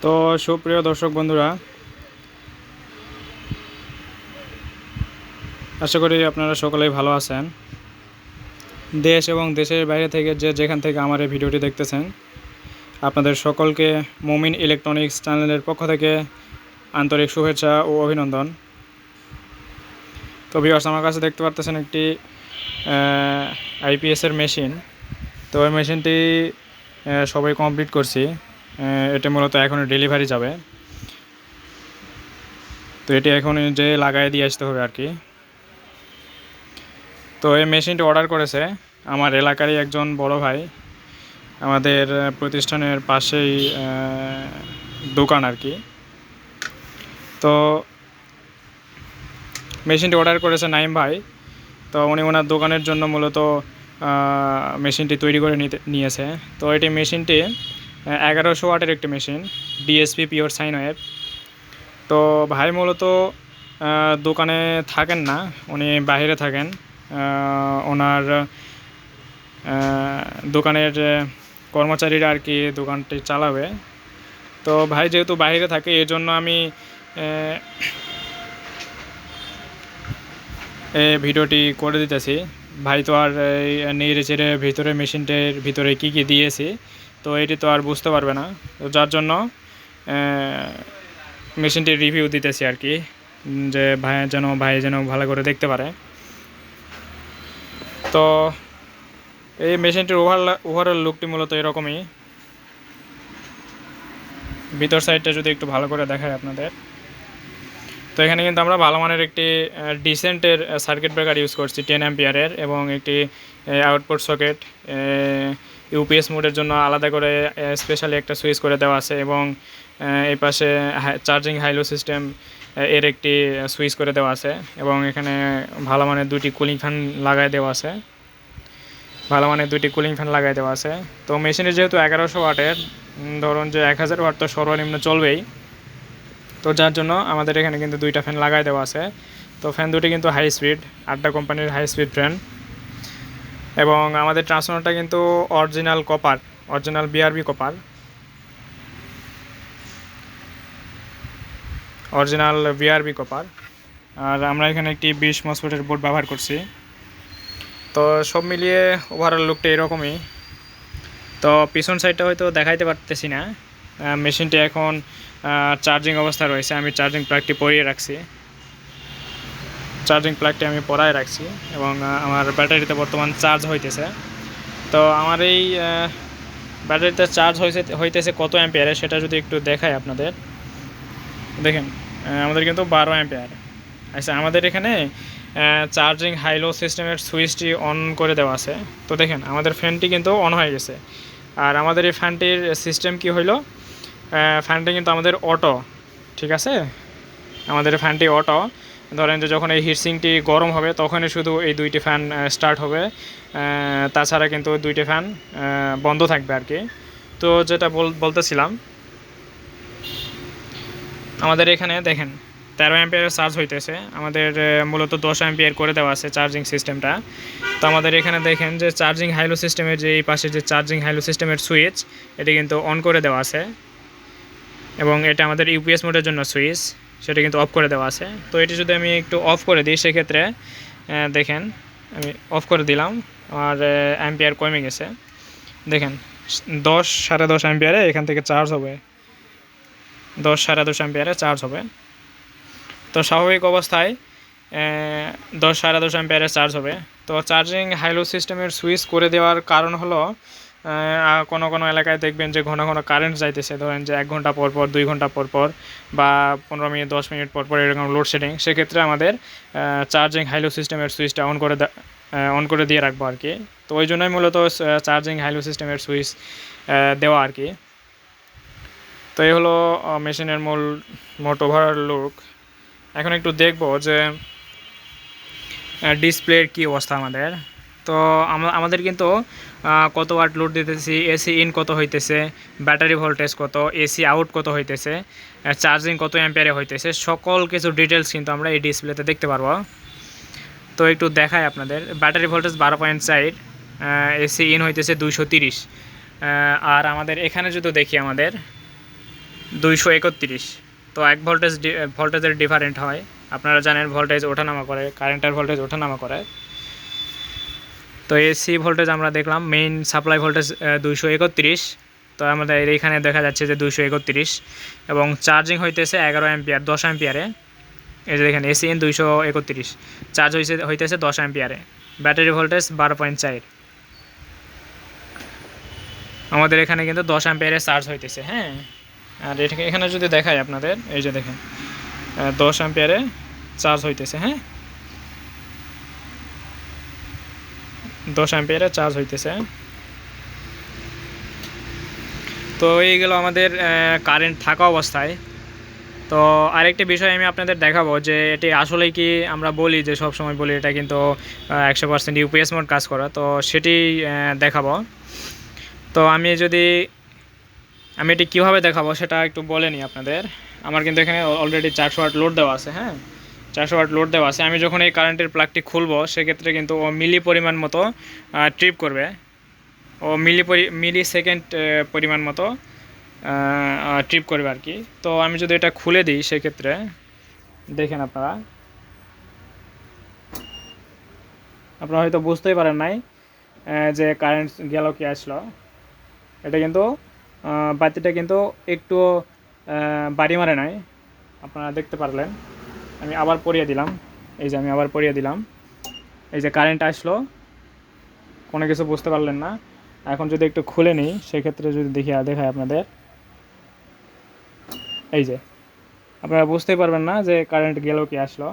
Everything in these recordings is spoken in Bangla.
তো সুপ্রিয় দর্শক বন্ধুরা, আশা করি আপনারা সকলেই ভালো আছেন। দেশ এবং দেশের বাইরে থেকে যেখান থেকে আমার এই ভিডিওটি দেখতেছেন, আপনাদের সকলকে মুমিন ইলেকট্রনিক্স চ্যানেলের পক্ষ থেকে আন্তরিক শুভেচ্ছা ও অভিনন্দন। তো ভিউয়ার্স, আমার কাছে দেখতে পারতেছেন একটি আইপিএসের মেশিন। তো ওই মেশিনটি সবাই কমপ্লিট করছি। এটা মূলত এখন ডেলিভারি যাবে। তো এটি এখন যে লাগাই দিয়ে আসতে হবে আর কি। তো এই মেশিনটি অর্ডার করেছে আমার এলাকারই একজন বড় ভাই। আমাদের প্রতিষ্ঠানের পাশেই দোকান আর কি। তো মেশিনটি অর্ডার করেছে নাইম ভাই। তো উনি ওনার দোকানের জন্য মূলত মেশিনটি তৈরি করে নিয়েছে। তো এটি মেশিনটি 1100 ওয়াটের একটি machine, DSP pure sine wave. তো ভাই মূলত দোকানে থাকেন না, উনি বাইরে থাকেন। ওনার দোকানের কর্মচারীরা আর কি দোকানটি চালাবে। তো ভাই যেহেতু বাইরে থাকে, এর জন্য আমি ভিডিওটি করে দিতেছি। ভাই তো আর নেড়ে চেড়ে ভিতরে মেশিনটির ভিতরে কী কী দিয়েছি তো এটি তো আর বুঝতে পারবে না। তো যার জন্য মেশিনটির রিভিউ দিতেছি আর কি, যে ভাই যেন ভালো করে দেখতে পারে। তো এই মেশিনটির ওভারঅল লুকটি মূলত এরকমই। ভিতর সাইডটা যদি একটু ভালো করে দেখায় আপনাদের, তো এখানে কিন্তু আমরা ভালো মানের একটি ডিসেন্টের সার্কিট ব্রেকার ইউজ করছি 10 অ্যাম্পিয়ারের, এবং একটি আউটপুট সকেট ইউপিএস মোডের জন্য আলাদা করে স্পেশালি একটা সুইচ করে দেওয়া আছে, এবং এই পাশে চার্জিং হাইলো সিস্টেম এর একটি সুইচ করে দেওয়া আছে, এবং এখানে ভালো মানের দুটি কুলিং ফ্যান লাগাই দেওয়া আছে। তো মেশিনের যেহেতু 1100 ওয়াটের, ধরুন যে 1000 ওয়াট তো সর্বনিম্ন চলবেই। তো যার জন্য আমাদের এখানে কিন্তু দুইটা ফ্যান লাগাই দেওয়া আছে। তো ফ্যান দুটি কিন্তু হাই স্পিড, আড্ডা কোম্পানির হাই স্পিড ফ্যান, এবং আমাদের ট্রান্সফর্মারটা কিন্তু অরিজিনাল বিআরবি কপার। আর আমরা এখানে একটি 20 মসফেটের বোর্ড ব্যবহার করছি। তো সব মিলিয়ে ওভারঅল লুকটা এরকমই। তো পিছন সাইডটা হয়তো দেখাইতে পারতেছি না, মেশিনটি এখন চার্জিং অবস্থা রয়েছে। আমি চার্জিং প্লাগটি পরায় রাখছি, এবং আমার ব্যাটারিতে বর্তমান চার্জ হইতেছে। তো আমার এই ব্যাটারিতে চার্জ হইতেছে কত অ্যাম্পিয়ারে সেটা যদি একটু দেখাই আপনাদের, দেখেন আমাদের কিন্তু 12 অ্যাম্পিয়ার। আচ্ছা, আমাদের এখানে চার্জিং হাইলো সিস্টেমের সুইচটি অন করে দেওয়া আছে। তো দেখেন আমাদের ফ্যানটি কিন্তু অন হয়ে গেছে। আর আমাদের এই ফ্যানটির সিস্টেম কি হইলো, ফ্যানটি কিন্তু আমাদের অটো, ঠিক আছে। আমাদের ফ্যানটি অটো, ধরেন যে যখন এই হিটসিংটি গরম হবে তখনই শুধু এই দুইটি ফ্যান স্টার্ট হবে, তাছাড়া কিন্তু দুইটি ফ্যান বন্ধ থাকবে আর কি। তো যেটা বলতেছিলাম, আমাদের এখানে দেখেন 13 অ্যাম্পিয়ারের চার্জ হইতেছে। আমাদের মূলত 10 অ্যাম্পিয়ার করে দেওয়া আছে চার্জিং সিস্টেমটা। তো আমাদের এখানে দেখেন যে চার্জিং হাইলো সিস্টেমের যে এই পাশে যে চার্জিং হাইলো সিস্টেমের সুইচ, এটি কিন্তু অন করে দেওয়া আছে, এবং এটা আমাদের ইউপিএস মোডের জন্য সুইচ, সেটা কিন্তু অফ করে দেওয়া আছে। তো এটি যদি আমি একটু অফ করে দিই, সেক্ষেত্রে দেখেন আমি অফ করে দিলাম, আর অ্যাম্পিয়ার কমে গেছে। দেখেন 10 সাড়ে 10 অ্যাম্পিয়ারে এখান থেকে চার্জ হবে, 10 সাড়ে 10 অ্যাম্পিয়ারে চার্জ হবে। তো স্বাভাবিক অবস্থায় 10 সাড়ে 10 অ্যাম্পিয়ারে চার্জ হবে। তো চার্জিং হাইলো সিস্টেমের সুইচ করে দেওয়ার কারণ হলো, কোনো এলাকায় দেখবেন যে ঘন ঘন কারেন্ট যাইতেছে, ধরেন যে 1 ঘন্টা পর পর, 2 ঘন্টা পর পর, বা 15 মিনিট 10 মিনিট পর পর এরকম লোডশেডিং। সেক্ষেত্রে আমাদের চার্জিং হাইলো সিস্টেমের সুইচটা অন করে দিয়ে রাখবো আর কি। তো ওই জন্যই মূলত চার্জিং হাইলো সিস্টেমের সুইচ দেওয়া আর কি। তো এই হলো মেশিনের মোট ওভারঅল লুক। এখন একটু দেখব যে ডিসপ্লের কী অবস্থা আমাদের। তো আমাদের কিন্তু কত ওয়াট লোড দিতেছি, এসি ইন কত হইতেছে, ব্যাটারি ভোল্টেজ কত, এসি আউট কত হইতেছে, চার্জিং কত অ্যাম্পিয়ারে হইতেছে, সকল কিছু ডিটেলস কিন্তু আমরা এই ডিসপ্লেতে দেখতে পারবো। তো একটু দেখাই আপনাদের। ব্যাটারি ভোল্টেজ 12.4, এসি ইন হইতেছে 230। আর আমাদের এখানে যদি দেখি, আমাদের 231। তো 1 ভোল্টেজের ডিফারেন্ট হয়। আপনারা জানেন ভোল্টেজ ওঠানামা করে, কারেন্টের ভোল্টেজ ওঠানামা করে। তো এসি ভোল্টেজ আমরা দেখলাম, মেইন সাপ্লাই ভোল্টেজ 231। তো আমাদের এইখানে দেখা যাচ্ছে যে 231 এবং চার্জিং হইতেছে 11 অ্যাম্পিয়ার 10 অ্যাম্পিয়ারে। এই যে দেখেন এসি ইন 231 চার্জ হইতেছে 10 অ্যাম্পিয়ারে। Battery voltage 12.4। আমাদের এখানে কিন্তু 10 অ্যাম্পিয়ারে চার্জ হইতেছে। হ্যাঁ, আর এখানে যদি দেখাই আপনাদের, এই যে দেখেন 10 অ্যাম্পিয়ারে চার্জ হইতেছে। হ্যাঁ, 10 অ্যাম্পিয়ারে চার্জ হইতেছে। তো এইগুলো আমাদের কারেন্ট থাকা অবস্থায়। তো আরেকটি বিষয় আমি আপনাদের দেখাবো যে এটি আসলে কি আমরা বলি যে সব সময় বলি এটা কিন্তু 100% ইউপিএস মোড কাজ করা, তো সেটি দেখাবো। তো আমি এটি কীভাবে দেখাবো সেটা একটু বলে নিই আপনাদের। আমার কিন্তু এখানে অলরেডি 400 ওয়াট লোড দেওয়া আছে। হ্যাঁ, 400 ওয়াট লোড দেওয়া আছে। আমি যখন এই কারেন্টের প্লাগটি খুলবো সেক্ষেত্রে কিন্তু ও মিলি পরিমাণ মতো ট্রিপ করবে, ও মিলি সেকেন্ড পরিমাণ মতো ট্রিপ করবে আর কি। তো আমি যদি এটা খুলে দিই সেক্ষেত্রে দেখেন আপনারা হয়তো বুঝতেই পারেন নাই যে কারেন্ট গেল কি আসলো। এটা কিন্তু বাতিটা কিন্তু একটু বাড়ি মারে নাই, আপনারা দেখতে পারলেন। আমি আবার পরিয়ে দিলাম, এই যে আমি আবার পরিয়ে দিলাম, এই যে কারেন্ট আসলো, কোনো কিছু বুঝতে পারলেন না। এখন যদি একটু খুলে নিই সেক্ষেত্রে যদি দেখাই আপনাদের, এই যে আপনারা বুঝতেই পারবেন না যে কারেন্ট গেল কি আসলো।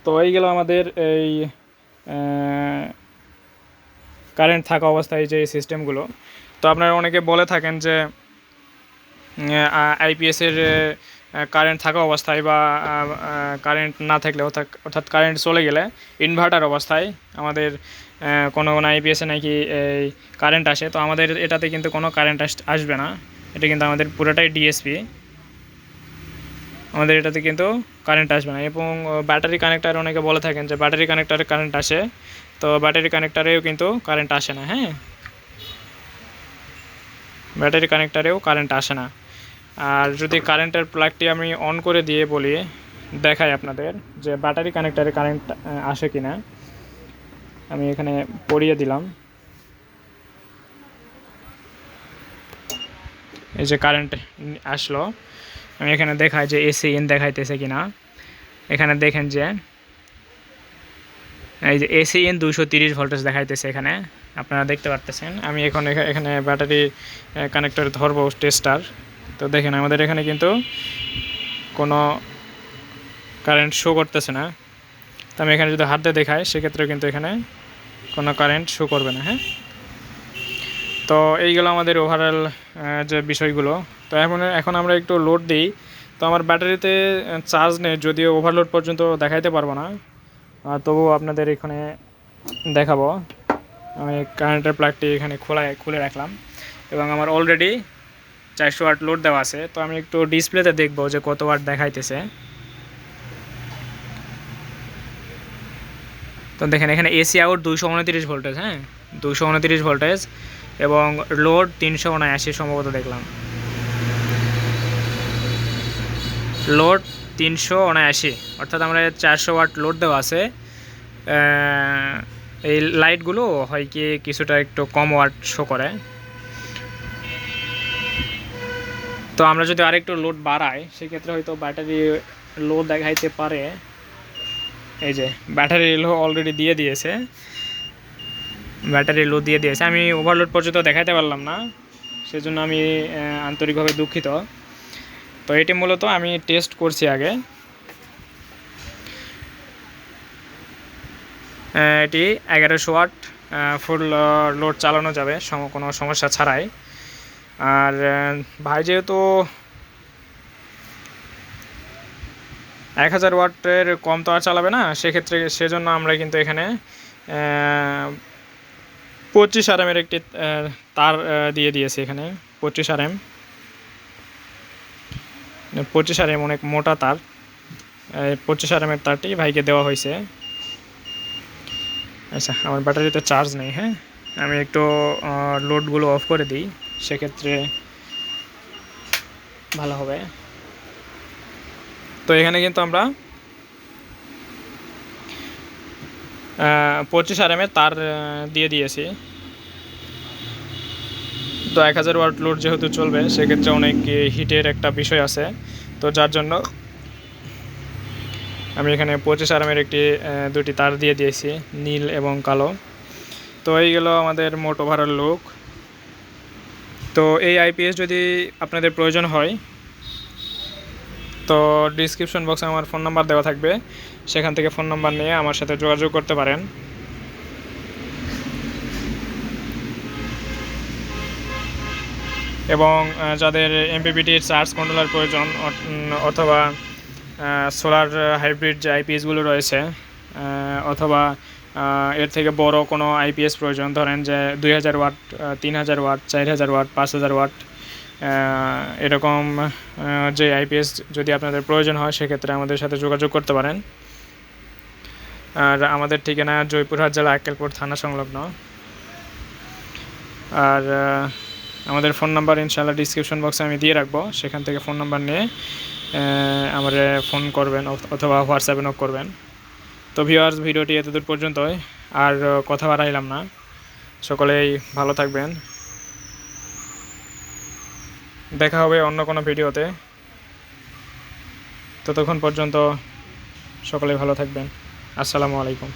তো এই গেল আমাদের এই কারেন্ট থাকা অবস্থায় যে সিস্টেমগুলো। তো আপনারা অনেকে বলে থাকেন যে আইপিএসের কারেন্ট থাকা অবস্থায় বা কারেন্ট না থাকলে অর্থাৎ কারেন্ট চলে গেলে ইনভার্টার অবস্থায় আমাদের কোনো আইপিএসে নাকি এই কারেন্ট আসে। তো আমাদের এটাতে কিন্তু কোনো কারেন্ট আসবে না, এটা কিন্তু আমাদের পুরোটাই ডিএসপি, আমাদের এটাতে কিন্তু কারেন্ট আসবে না। এবং ব্যাটারি কানেক্টার অনেকে বলে থাকেন যে ব্যাটারি কানেক্টারে কারেন্ট আসে, তো ব্যাটারি কানেক্টারেও কিন্তু কারেন্ট আসে না। হ্যাঁ, ব্যাটারি কানেক্টারেও কারেন্ট আসে না। আর যদি কারেন্টের প্লাগটি আমি অন করে দিয়ে বলি, দেখাই আপনাদের যে ব্যাটারি কানেক্টারে কারেন্ট আসে কি না। আমি এখানে পরিয়ে দিলাম, এই যে কারেন্ট আসলো। আমি এখানে দেখাই যে এসি ইন দেখাইতেছে কি না। এখানে দেখেন যে এই যে এসি ইন 230 ভোল্টেজ দেখাইতেছে, এখানে আপনারা দেখতে পারতেছেন। আমি এখন এখানে ব্যাটারি কানেক্টর ধরবো টেস্টার। তো দেখেন আমাদের এখানে কিন্তু কোনো কারেন্ট শো করতেছে না। তো আমি এখানে যদি হাত দিয়ে দেখাই সেক্ষেত্রে কিন্তু এখানে কোনো কারেন্ট শো করবে না। হ্যাঁ, তো এইগুলো আমাদের ওভারঅল যে বিষয়গুলো। তো এখন আমরা একটু লোড দিই। তো আমার ব্যাটারিতে চার্জ নেই, যদিও ওভারলোড পর্যন্ত দেখাইতে পারবো না, তবুও আপনাদের এখানে দেখাবো। আমি কারেন্টের প্লাগটি এখানে খুলে রাখলাম এবং আমার অলরেডি 400 ওয়াট লোড দেওয়া আছে। তো আমি একটু ডিসপ্লেতে দেখবো যে কত ওয়াট দেখাইতেছে। তো দেখেন এখানে এসি আউট 229 ভোল্টেজ। হ্যাঁ, 229 ভোল্টেজ এবং লোড 379 সম্ভবত দেখলাম, লোড 379, অর্থাৎ আমরা 400 ওয়াট লোড দেওয়া আছে। এই লাইটগুলো হয় কি কিছুটা একটু কম ওয়াট শো করে। তো আমরা যদি আরেকটু লোড বাড়াই সেক্ষেত্রে হয়তো ব্যাটারি লো দেখাইতে পারে। এই যে ব্যাটারি লো অলরেডি দিয়ে দিয়েছে, ব্যাটারি লো দিয়ে দিয়েছে। আমি ওভারলোড পর্যন্ত দেখাইতে পারলাম না, সেজন্য আমি আন্তরিকভাবে দুঃখিত। তো এটি মূলত আমি টেস্ট করছি আগে। এটি 1100 ওয়াট ফুল লোড চালানো যাবে কোনো সমস্যা ছাড়াই। আর ভাই যেহেতু 1000 ওয়াটের কম তো আর চালাবে না, সেজন্য আমরা কিন্তু এখানে 25 RMের একটি তার দিয়ে দিয়েছি। এখানে 25 RM অনেক মোটা তার, 25 RMের তারটি ভাইকে দেওয়া হয়েছে। আচ্ছা, আমার ব্যাটারিতে চার্জ নেই। হ্যাঁ, আমি একটু লোডগুলো অফ করে দিই, সেক্ষেত্রে ভালো হবে। তো এখানে কিন্তু আমরা 25 RMA তার দিয়ে দিয়েছি। তো 1000 ওয়াট লোড যেহেতু চলবে, সেক্ষেত্রে অনেক হিটের একটা বিষয় আছে। তো যার জন্য আমি এখানে 25 RMA একটি দুটি তার দিয়ে দিয়েছি, নীল এবং কালো। তো এই গেল আমাদের মোট ওভারঅল লুক। তো এই আইপিএস যদি আপনাদের প্রয়োজন হয়, তো ডিসক্রিপশন বক্সে আমার ফোন নাম্বার দেওয়া থাকবে, সেখান থেকে ফোন নাম্বার নিয়ে আমার সাথে যোগাযোগ করতে পারেন। এবং যাদের এমপিপিটির চার্জ কন্ট্রোলার প্রয়োজন, অথবা সোলার হাইব্রিড যে আইপিএসগুলো রয়েছে, অথবা এর থেকে বড় কোনো আইপিএস প্রয়োজন, ধরেন যে 2000 ওয়াট, 3000 ওয়াট, 4000 ওয়াট, 5000 ওয়াট, এরকম যে আইপিএস যদি আপনাদের প্রয়োজন হয়, সেক্ষেত্রে আমাদের সাথে যোগাযোগ করতে পারেন। আর আমাদের ঠিকানা জয়পুরহাট জেলা আক্কেলপুর থানা সংলগ্ন। আর আমাদের ফোন নাম্বার ইনশাআল্লাহ ডিসক্রিপশন বক্সে আমি দিয়ে রাখবো, সেখান থেকে ফোন নাম্বার নিয়ে আমাদের ফোন করবেন অথবা হোয়াটসঅ্যাপে নক করবেন। তো ভিউয়ার্স, ভিডিওটি এতদূর পর্যন্তই, আর কথা বাড়াইলাম না। সকলেই ভালো থাকবেন, দেখা হবে অন্য কোনো ভিডিওতে। ততক্ষণ পর্যন্ত সকলেই ভালো থাকবেন। আসসালামু আলাইকুম।